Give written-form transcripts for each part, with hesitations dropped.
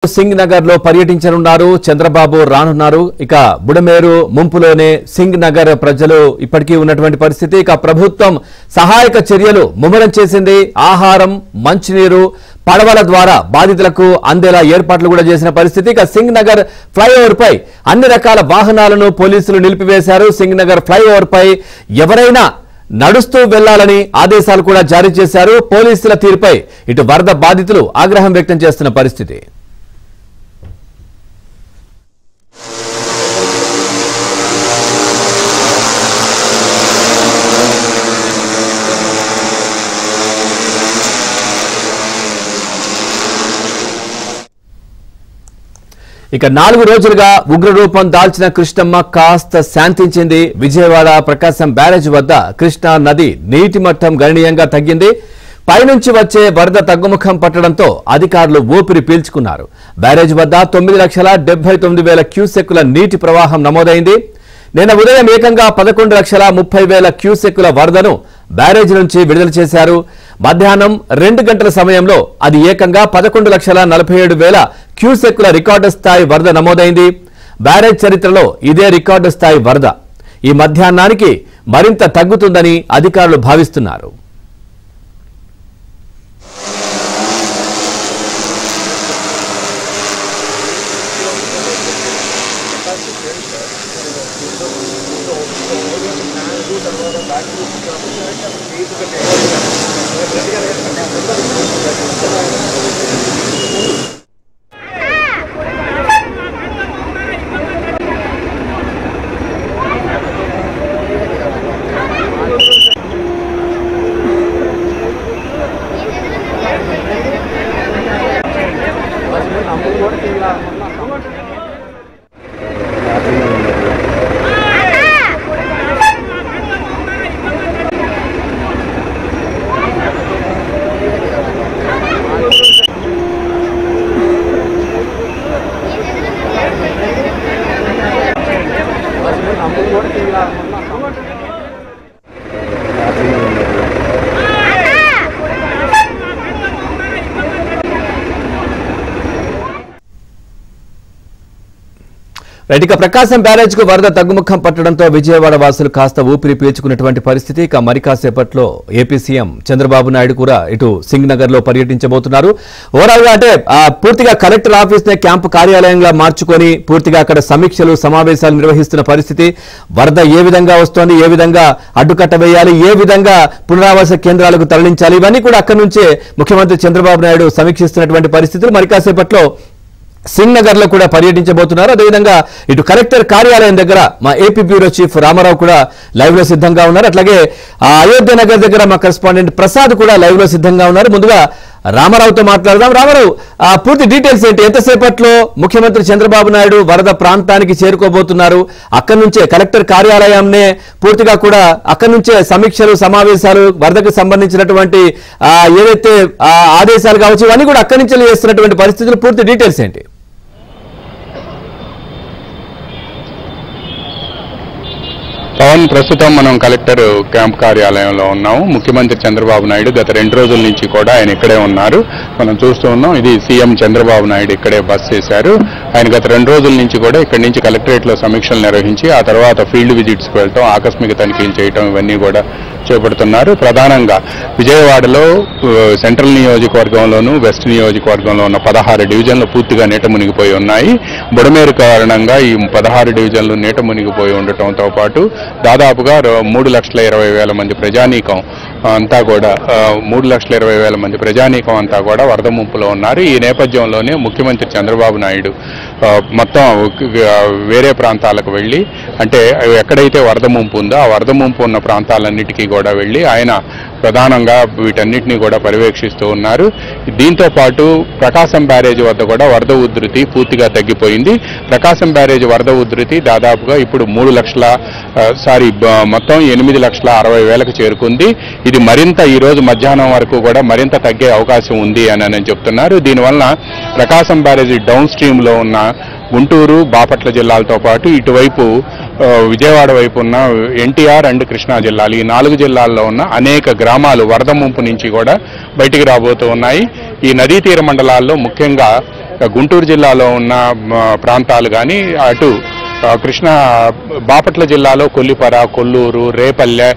సింగ్ నగర్ లో పర్యటించనున్నారు చంద్రబాబు రానున్నారు ఇక బుడమేరు ముంపులోనే సింగ్ నగర్ ప్రజలు ఇప్పటికీ ఉన్నటువంటి పరిస్థితి ఇక ప్రభుత్వం సహాయక చర్యలు ముమ్మరం చేసింది ఆహారం మంచినీరు పడవల ద్వారా బాధితులకు అందేలా ఏర్పాట్లు కూడా చేసిన పరిస్థితి ఇక సింగ్ నగర్ ఫ్లైఓవర్ పై అన్ని రకాల వాహనాలను పోలీసులు నిలిపివేశారు సింగ్ నగర్ ఫ్లైఓవర్ పై ఎవరైనా నడుస్తూ వెళ్లాలని ఆదేశాలు కూడా జారీ చేశారు పోలీసుల తీరుపై ఇటు వరద బాధితులు ఆగ్రహం వ్యక్తం చేస్తున్న పరిస్థితి ఇక 4 రోజులుగా ఉగ్రరూపం దాల్చిన కృష్ణమ్మ కాస్త శాంతించింది విజయవాడ ప్రకాశం బ్యారేజ్ వద్ద కృష్ణా నది నీటి మట్టం గణనీయంగా తగ్గింది పైనుంచి వచ్చే వరద తగ్గుముఖం పట్టడంతో అధికారులు ఊపిరి పీల్చుకున్నారు బ్యారేజ్ వద్ద 9,79,000 క్యూసెక్కుల నీటి ప్రవాహం నమోదైంది నిన్న ఉదయం ఏకంగా 11,30,000 క్యూసెక్కుల వరదను బ్యారేజ్ నుంచి విడుదల చేశారు మధ్యాహ్నం 2 గంటల సమయంలో అది ఏకంగా 11,47,000 క్యూసెక్కుల రికార్డు స్థాయి వరద నమోదైంది బ్యారేజ్ చరిత్రలో ఇదే రికార్డు స్థాయి వరద ఈ మధ్యాహ్నానికి మరింత తగ్గుతుందని అధికారులు భావిస్తున్నారు ఇక ప్రకాశం బ్యారేజ్ కు వరద తగ్గుముఖం పట్టడంతో విజయవాడ వాసులు కాస్త ఊపిరి పీల్చుకున్నటువంటి పరిస్థితి ఇక మరి కాసేపట్లో ఏపీ సీఎం చంద్రబాబు నాయుడు కూడా ఇటు సింగ్ నగర్ లో పర్యటించబోతున్నారు ఓవరాల్ గా అంటే పూర్తిగా కలెక్టర్ ఆఫీస్ నే క్యాంపు కార్యాలయంగా మార్చుకొని పూర్తిగా అక్కడ సమీక్షలు సమావేశాలు నిర్వహిస్తున్న పరిస్థితి వరద ఏ విధంగా వస్తోంది ఏ విధంగా అడ్డుకట్ట వేయాలి ఏ విధంగా పునరావాస కేంద్రాలకు తరలించాలి ఇవన్నీ కూడా అక్కడి నుంచే ముఖ్యమంత్రి చంద్రబాబు నాయుడు సమీక్షిస్తున్నటువంటి పరిస్థితులు మరి కాసేపట్లో సింగ్ నగర్ లో కూడా పర్యటించబోతున్నారు అదేవిధంగా ఇటు కలెక్టర్ కార్యాలయం దగ్గర మా ఏపీ బ్యూరో చీఫ్ రామారావు కూడా లైవ్ లో సిద్ధంగా ఉన్నారు అట్లాగే అయోధ్య నగర్ దగ్గర మా కరెస్పాండెంట్ ప్రసాద్ కూడా లైవ్ లో సిద్ధంగా ఉన్నారు ముందుగా రామారావుతో మాట్లాడదాం రామారావు పూర్తి డీటెయిల్స్ ఏంటి ఎంతసేపట్లో ముఖ్యమంత్రి చంద్రబాబు నాయుడు వరద ప్రాంతానికి చేరుకోబోతున్నారు అక్కడి నుంచే కలెక్టర్ కార్యాలయంనే పూర్తిగా కూడా అక్కడి నుంచే సమీక్షలు సమావేశాలు వరదకు సంబంధించినటువంటి ఏదైతే ఆదేశాలు కావచ్చు ఇవన్నీ కూడా అక్కడి నుంచి చేస్తున్నటువంటి పరిస్థితులు పూర్తి డీటెయిల్స్ ఏంటి పవన్ ప్రస్తుతం మనం కలెక్టర్ క్యాంప్ కార్యాలయంలో ఉన్నాము ముఖ్యమంత్రి చంద్రబాబు నాయుడు గత 2 రోజుల నుంచి కూడా ఆయన ఇక్కడే ఉన్నారు మనం చూస్తూ ఉన్నాం ఇది సీఎం చంద్రబాబు నాయుడు ఇక్కడే బస్ చేశారు ఆయన గత 2 రోజుల నుంచి కూడా ఇక్కడి నుంచి కలెక్టరేట్ లో సమీక్షలు నిర్వహించి ఆ తర్వాత ఫీల్డ్ విజిట్స్ కు వెళ్ళటం ఆకస్మిక తనిఖీలు చేయటం ఇవన్నీ కూడా చేపడుతున్నారు ప్రధానంగా విజయవాడలో సెంట్రల్ నియోజకవర్గంలోను వెస్ట్ నియోజకవర్గంలో ఉన్న 16 డివిజన్లు పూర్తిగా నీట మునిగిపోయి ఉన్నాయి బుడమేరు కారణంగా ఈ 16 డివిజన్లు నీట మునిగిపోయి ఉండటంతో పాటు దాదాపుగా 3,20,000 మంది ప్రజానీకం అంతా కూడా 3,20,000 మంది ప్రజానీకం అంతా కూడా వరద ముంపులో ఉన్నారు ఈ నేపథ్యంలోనే ముఖ్యమంత్రి చంద్రబాబు నాయుడు మొత్తం వేరే ప్రాంతాలకు వెళ్ళి అంటే ఎక్కడైతే వరద ముంపు ఉందో ఆ వరద ముంపు ఉన్న ప్రాంతాలన్నిటికీ కూడా వెళ్ళి ఆయన ప్రధానంగా వీటన్నిటిని కూడా పర్యవేక్షిస్తూ ఉన్నారు దీంతో పాటు ప్రకాశం బ్యారేజ్ వద్ద కూడా వరద ఉధృతి పూర్తిగా తగ్గిపోయింది ప్రకాశం బ్యారేజ్ వరద ఉధృతి దాదాపుగా ఇప్పుడు 3,00,000 మొత్తం 8,60,000కు చేరుకుంది ఇది మరింత ఈ రోజు మధ్యాహ్నం వరకు కూడా మరింత తగ్గే అవకాశం ఉంది అని చెప్తున్నారు దీనివల్ల ప్రకాశం బ్యారేజ్ డౌన్ స్ట్రీమ్ లో ఉన్న గుంటూరు బాపట్ల జిల్లాలతో పాటు ఇటువైపు విజయవాడ వైపు ఉన్న ఎన్టీఆర్ అండ్ కృష్ణా జిల్లాలు ఈ 4 జిల్లాల్లో ఉన్న అనేక గ్రామాలు వరద ముంపు నుంచి కూడా బయటికి రాబోతూ ఉన్నాయి ఈ నదీ తీర మండలాల్లో ముఖ్యంగా గుంటూరు జిల్లాలో ఉన్న ప్రాంతాలు కానీ, అటు కృష్ణా బాపట్ల జిల్లాలో కొల్లిపర, కొల్లూరు, రేపల్లె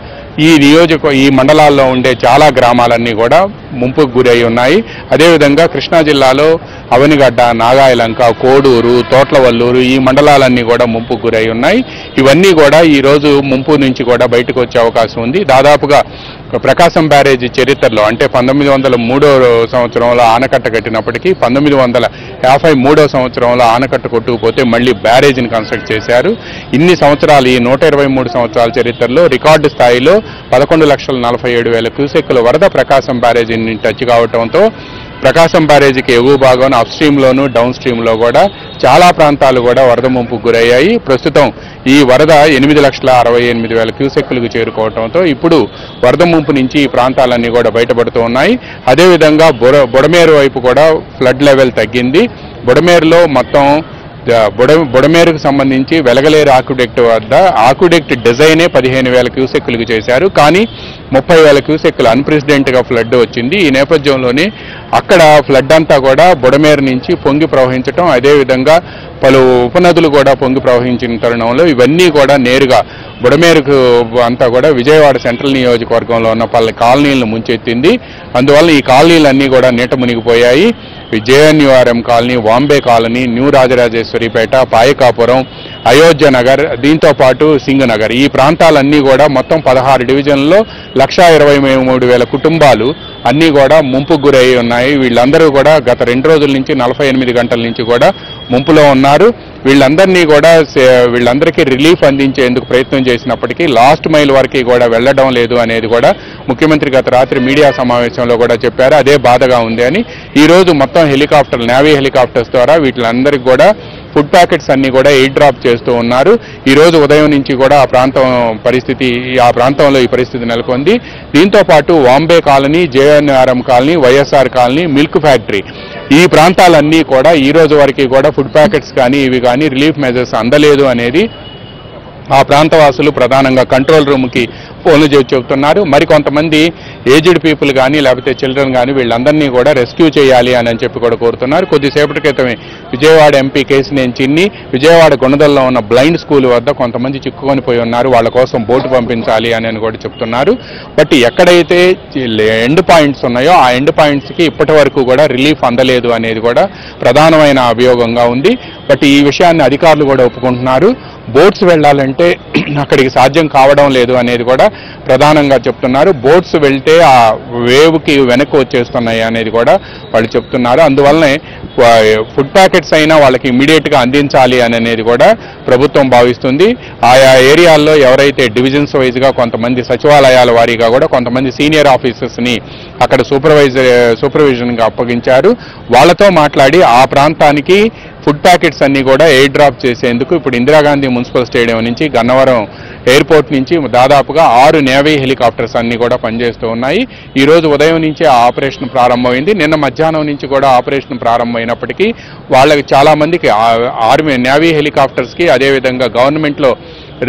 ఈ మండలాల్లో ఉండే చాలా గ్రామాలన్నీ కూడా ముంపుకు గురై ఉన్నాయి. అదేవిధంగా కృష్ణా జిల్లాలో అవనిగడ్డ, నాగాయలంక, కోడూరు, తోట్లవల్లూరు ఈ మండలాలన్నీ కూడా ముంపుకు గురై ఉన్నాయి. ఇవన్నీ కూడా ఈరోజు ముంపు నుంచి కూడా బయటకు వచ్చే అవకాశం ఉంది. దాదాపుగా ప్రకాశం బ్యారేజీ చరిత్రలో అంటే 1903 సంవత్సరంలో ఆనకట్ట కట్టినప్పటికీ 1953 సంవత్సరంలో ఆనకట్ట కొట్టుకుపోతే మళ్ళీ బ్యారేజీని కన్స్ట్రక్ట్ చేశారు. ఇన్ని సంవత్సరాలు, ఈ 123 సంవత్సరాల చరిత్రలో రికార్డు స్థాయిలో 11,47,000 క్యూసెక్కుల వరద ప్రకాశం బ్యారేజీని టచ్ కావడంతో ప్రకాశం బ్యారేజీకి ఎగువ భాగం అప్ స్ట్రీమ్లోను, డౌన్ స్ట్రీమ్లో కూడా చాలా ప్రాంతాలు కూడా వరద ముంపుకు గురయ్యాయి. ప్రస్తుతం ఈ వరద 8,68,000 క్యూసెక్కులకు చేరుకోవడంతో ఇప్పుడు వరద ముంపు నుంచి ఈ ప్రాంతాలన్నీ కూడా బయటపడుతూ ఉన్నాయి. అదేవిధంగా బుడమేరు వైపు కూడా ఫ్లడ్ లెవెల్ తగ్గింది. బుడమేరులో మొత్తం బుడమేరుకు సంబంధించి వెలగలేరు ఆక్విడక్ట్ వద్ద ఆక్విడక్ట్ డిజైనే 15,000 క్యూసెక్కులకు చేశారు. కానీ 30,000 క్యూసెక్కులు అన్ప్రెసిడెంట్గా ఫ్లడ్ వచ్చింది. ఈ నేపథ్యంలోనే అక్కడ ఫ్లడ్ అంతా కూడా బుడమేరు నుంచి పొంగి ప్రవహించడం, అదేవిధంగా పలు ఉపనదులు కూడా పొంగి ప్రవహించిన తరుణంలో ఇవన్నీ కూడా నేరుగా బుడమేరుకు అంతా కూడా విజయవాడ సెంట్రల్ నియోజకవర్గంలో ఉన్న పలు కాలనీలను ముంచెత్తింది. అందువల్ల ఈ కాలనీలన్నీ కూడా నీట మునిగిపోయాయి. JNURM colony, Vambay colony, new Rajarajeswaripeta, Payakapuram, Ayodhya Nagar, దీంతో పాటు సింగ్ నగర్ ఈ ప్రాంతాలన్నీ కూడా మొత్తం 16 డివిజన్లలో 1,23,000 కుటుంబాలు అన్నీ కూడా ముంపుకు గురై ఉన్నాయి. వీళ్ళందరూ కూడా గత 2 రోజుల నుంచి 48 గంటల నుంచి కూడా ముంపులో ఉన్నారు. వీళ్ళందరికీ రిలీఫ్ అందించేందుకు ప్రయత్నం చేసినప్పటికీ లాస్ట్ మైల్ వరకు కూడా వెళ్లడం లేదు అనేది కూడా ముఖ్యమంత్రి గత రాత్రి మీడియా సమావేశంలో కూడా చెప్పారు. అదే బాధగా ఉంది అని. ఈ రోజు మొత్తం నేవీ హెలికాప్టర్స్ ద్వారా వీటిలందరికీ కూడా ఫుడ్ ప్యాకెట్స్ అన్ని కూడా ఎయిర్ డ్రాప్ చేస్తూ ఉన్నారు. ఈ రోజు ఉదయం నుంచి కూడా ఆ ప్రాంతంలో ఈ పరిస్థితి నెలకొంది. దీంతో పాటు Vambay colony, JNRM colony, YSR colony, milk factory ఈ ప్రాంతాలన్నీ కూడా ఈ రోజు వరకు కూడా ఫుడ్ ప్యాకెట్స్ కానీ ఇవి కానీ రిలీఫ్ మెజర్స్ అందలేదు అనేది ఆ ప్రాంతవాసులు ప్రధానంగా కంట్రోల్ రూమ్కి ఫోన్లు చేసి చెబుతున్నారు. మరికొంతమంది ఏజ్డ్ పీపుల్ కానీ లేకపోతే చిల్డ్రన్ కానీ వీళ్ళందరినీ కూడా రెస్క్యూ చేయాలి అని చెప్పి కూడా కోరుతున్నారు. కొద్దిసేపటి క్రితమే విజయవాడ ఎంపీ కేసినేని చిన్ని విజయవాడ గుణదల్లో ఉన్న బ్లైండ్ స్కూల్ వద్ద కొంతమంది చిక్కుకొని పోయి ఉన్నారు, వాళ్ళ కోసం బోటు పంపించాలి అని కూడా చెప్తున్నారు. బట్ ఎక్కడైతే ఎండ్ పాయింట్స్ ఉన్నాయో ఆ ఎండ్ పాయింట్స్కి ఇప్పటి వరకు కూడా రిలీఫ్ అందలేదు అనేది కూడా ప్రధానమైన అభియోగంగా ఉంది. బట్ ఈ విషయాన్ని అధికారులు కూడా ఒప్పుకుంటున్నారు. బోట్స్ వెళ్లాలంటే అక్కడికి సాధ్యం కావడం లేదు అనేది కూడా ప్రధానంగా చెప్తున్నారు. బోట్స్ వెళ్తే ఆ వేవ్కి వెనక్కి వచ్చేస్తున్నాయి అనేది కూడా వాళ్ళు చెప్తున్నారు. అందువల్లనే ఫుడ్ ప్యాకెట్స్ అయినా వాళ్ళకి ఇమ్మీడియట్గా అందించాలి అనేది కూడా ప్రభుత్వం భావిస్తుంది. ఆయా ఏరియాల్లో ఎవరైతే డివిజన్స్ వైజ్గా కొంతమంది సచివాలయాల వారీగా కూడా కొంతమంది సీనియర్ ఆఫీసర్స్ని అక్కడ సూపర్విజన్గా అప్పగించారు. వాళ్ళతో మాట్లాడి ఆ ప్రాంతానికి ఫుడ్ ప్యాకెట్స్ అన్ని కూడా ఎయిర్ డ్రాప్ చేసేందుకు ఇప్పుడు ఇందిరాగాంధీ మున్సిపల్ స్టేడియం నుంచి గన్నవరం ఎయిర్పోర్ట్ నుంచి దాదాపుగా 6 నేవీ హెలికాప్టర్స్ అన్ని కూడా పనిచేస్తూ ఉన్నాయి. ఈ రోజు ఉదయం నుంచి ఆ ఆపరేషన్ ప్రారంభమైంది. నిన్న మధ్యాహ్నం నుంచి కూడా ఆపరేషన్ ప్రారంభమైనప్పటికీ వాళ్ళకి చాలా మందికి నేవీ హెలికాప్టర్స్కి అదేవిధంగా గవర్నమెంట్లో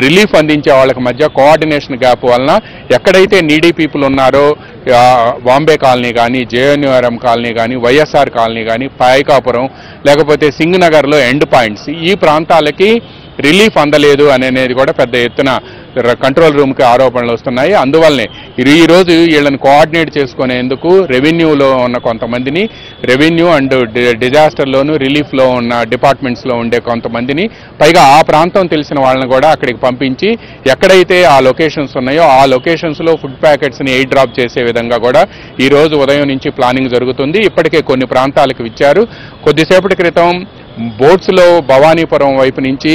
రిలీఫ్ అందించే వాళ్ళకి మధ్య కోఆర్డినేషన్ గ్యాప్ వలన ఎక్కడైతే నీడీ పీపుల్ ఉన్నారో బాంబే కాలనీ కానీ, జేఎన్యూఆర్ఎం కాలనీ కానీ, వైఎస్ఆర్ కాలనీ కానీ, పాయకాపురం లేకపోతే సింగ్ నగర్లో ఎండ్ పాయింట్స్ ఈ ప్రాంతాలకి రిలీఫ్ అందలేదు అనేది కూడా పెద్ద ఎత్తున కంట్రోల్ రూమ్కి ఆరోపణలు వస్తున్నాయి. అందువల్లనే ఈరోజు వీళ్ళని కోఆర్డినేట్ చేసుకునేందుకు రెవెన్యూలో ఉన్న కొంతమందిని, రెవెన్యూ అండ్ డిజాస్టర్లోను రిలీఫ్లో ఉన్న డిపార్ట్మెంట్స్లో ఉండే కొంతమందిని, పైగా ఆ ప్రాంతం తెలిసిన వాళ్ళని కూడా అక్కడికి పంపించి ఎక్కడైతే ఆ లొకేషన్స్ ఉన్నాయో ఆ లొకేషన్స్లో ఫుడ్ ప్యాకెట్స్ని ఎయిర్ డ్రాప్ చేసే విధంగా కూడా ఈ రోజు ఉదయం నుంచి ప్లానింగ్ జరుగుతుంది. ఇప్పటికే కొన్ని ప్రాంతాలకు ఇచ్చారు. కొద్దిసేపటి క్రితం బోట్స్లో భవానీపురం వైపు నుంచి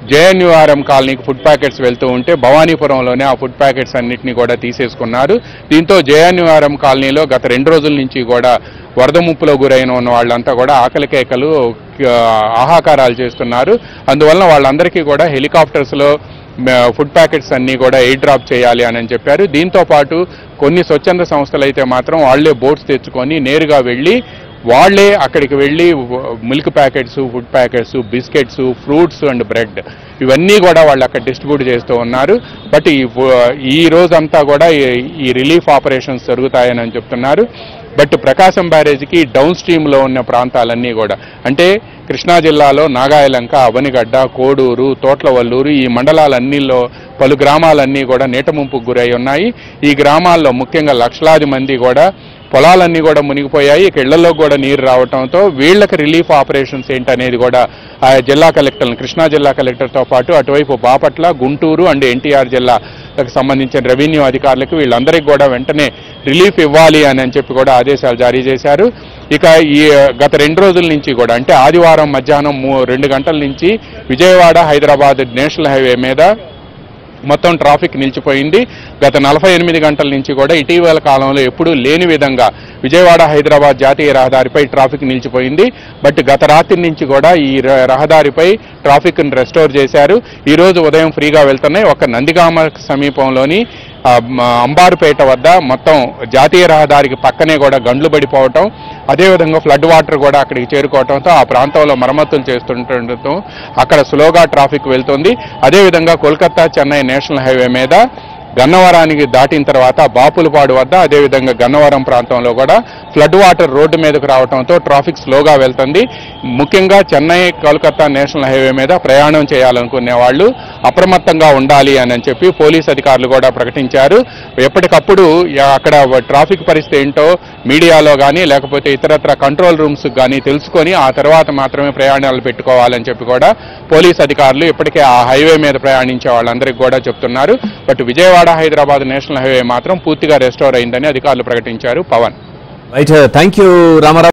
జేఎన్యూఆర్ఎం కాలనీకి ఫుడ్ ప్యాకెట్స్ వెళ్తూ ఉంటే భవానీపురంలోనే ఆ ఫుడ్ ప్యాకెట్స్ అన్నింటినీ కూడా తీసేసుకున్నారు. దీంతో జేఎన్యూఆర్ఎం కాలనీలో గత 2 రోజుల నుంచి కూడా వరద ముప్పులో గురైన ఉన్న వాళ్ళంతా కూడా ఆకలి కేకలు, ఆహాకారాలు చేస్తున్నారు. అందువలన వాళ్ళందరికీ కూడా హెలికాప్టర్స్లో ఫుడ్ ప్యాకెట్స్ అన్నీ కూడా ఎయిర్ డ్రాప్ చేయాలి అని చెప్పారు. దీంతో పాటు కొన్ని స్వచ్ఛంద సంస్థలు అయితే మాత్రం వాళ్లే బోట్స్ తెచ్చుకొని నేరుగా వాళ్లే అక్కడికి వెళ్ళి milk packets, food packets, biscuits, fruits and bread ఇవన్నీ కూడా వాళ్ళు అక్కడ డిస్ట్రిబ్యూట్ చేస్తూ ఉన్నారు. బట్ ఈ రోజంతా కూడా ఈ రిలీఫ్ ఆపరేషన్స్ జరుగుతాయని చెప్తున్నారు. బట్ ప్రకాశం బ్యారేజ్కి డౌన్ స్ట్రీమ్లో ఉన్న ప్రాంతాలన్నీ కూడా అంటే కృష్ణా జిల్లాలో నాగాయలంక, అవనిగడ్డ, కోడూరు, తోట్లవల్లూరు ఈ మండలాలన్నీలో పలు గ్రామాలన్నీ కూడా నీట ముంపుకు గురై ఉన్నాయి. ఈ గ్రామాల్లో ముఖ్యంగా లక్షలాది మంది కూడా పొలాలన్నీ కూడా మునిగిపోయాయి. ఇక ఇళ్లలో కూడా నీరు రావడంతో వీళ్ళకి రిలీఫ్ ఆపరేషన్స్ ఏంటనేది కూడా ఆ జిల్లా కలెక్టర్లు, కృష్ణా జిల్లా కలెక్టర్తో పాటు అటువైపు బాపట్ల, గుంటూరు అండ్ ఎన్టీఆర్ జిల్లాకు సంబంధించిన రెవెన్యూ అధికారులకు వీళ్ళందరికీ కూడా వెంటనే రిలీఫ్ ఇవ్వాలి అని చెప్పి కూడా ఆదేశాలు జారీ చేశారు. ఇక ఈ గత 2 రోజుల నుంచి కూడా అంటే ఆదివారం మధ్యాహ్నం 2 గంటల నుంచి విజయవాడ హైదరాబాద్ నేషనల్ హైవే మీద మొత్తం ట్రాఫిక్ నిలిచిపోయింది. గత 48 గంటల నుంచి కూడా ఇటీవల కాలంలో ఎప్పుడూ లేని విధంగా విజయవాడ హైదరాబాద్ జాతీయ రహదారిపై ట్రాఫిక్ నిలిచిపోయింది. బట్ గత రాత్రి నుంచి కూడా ఈ రహదారిపై ట్రాఫిక్ను రెస్టోర్ చేశారు. ఈరోజు ఉదయం ఫ్రీగా వెళ్తున్నాయి. ఒక నందిగామ సమీపంలోని అంబారుపేట వద్ద మొత్తం జాతీయ రహదారికి పక్కనే కూడా గండ్లు పడిపోవటం, అదేవిధంగా ఫ్లడ్ వాటర్ కూడా అక్కడికి చేరుకోవడంతో ఆ ప్రాంతంలో మరమ్మతులు చేస్తుండటంతో అక్కడ స్లోగా ట్రాఫిక్ వెళ్తుంది. అదేవిధంగా కోల్కతా చెన్నై నేషనల్ హైవే మీద గన్నవరానికి దాటిన తర్వాత బాపులపాడు వద్ద అదేవిధంగా గన్నవరం ప్రాంతంలో కూడా ఫ్లడ్ వాటర్ రోడ్డు మీదకు రావడంతో ట్రాఫిక్ స్లోగా వెళ్తుంది. ముఖ్యంగా చెన్నై కోల్కతా నేషనల్ హైవే మీద ప్రయాణం చేయాలనుకునే వాళ్ళు అప్రమత్తంగా ఉండాలి అని చెప్పి పోలీస్ అధికారులు కూడా ప్రకటించారు. ఎప్పటికప్పుడు అక్కడ ట్రాఫిక్ పరిస్థితి ఏంటో మీడియాలో కానీ లేకపోతే ఇతరత్ర కంట్రోల్ రూమ్స్ కానీ తెలుసుకొని ఆ తర్వాత మాత్రమే ప్రయాణాలు పెట్టుకోవాలని చెప్పి కూడా పోలీస్ అధికారులు ఇప్పటికే ఆ హైవే మీద ప్రయాణించే వాళ్ళందరికీ కూడా చెప్తున్నారు. But Vijayawada Hyderabad national highway మాత్రం పూర్తిగా రెస్టోర్ అయిందని అధికారులు ప్రకటించారు. Pawan. Right, thank you Ramarao.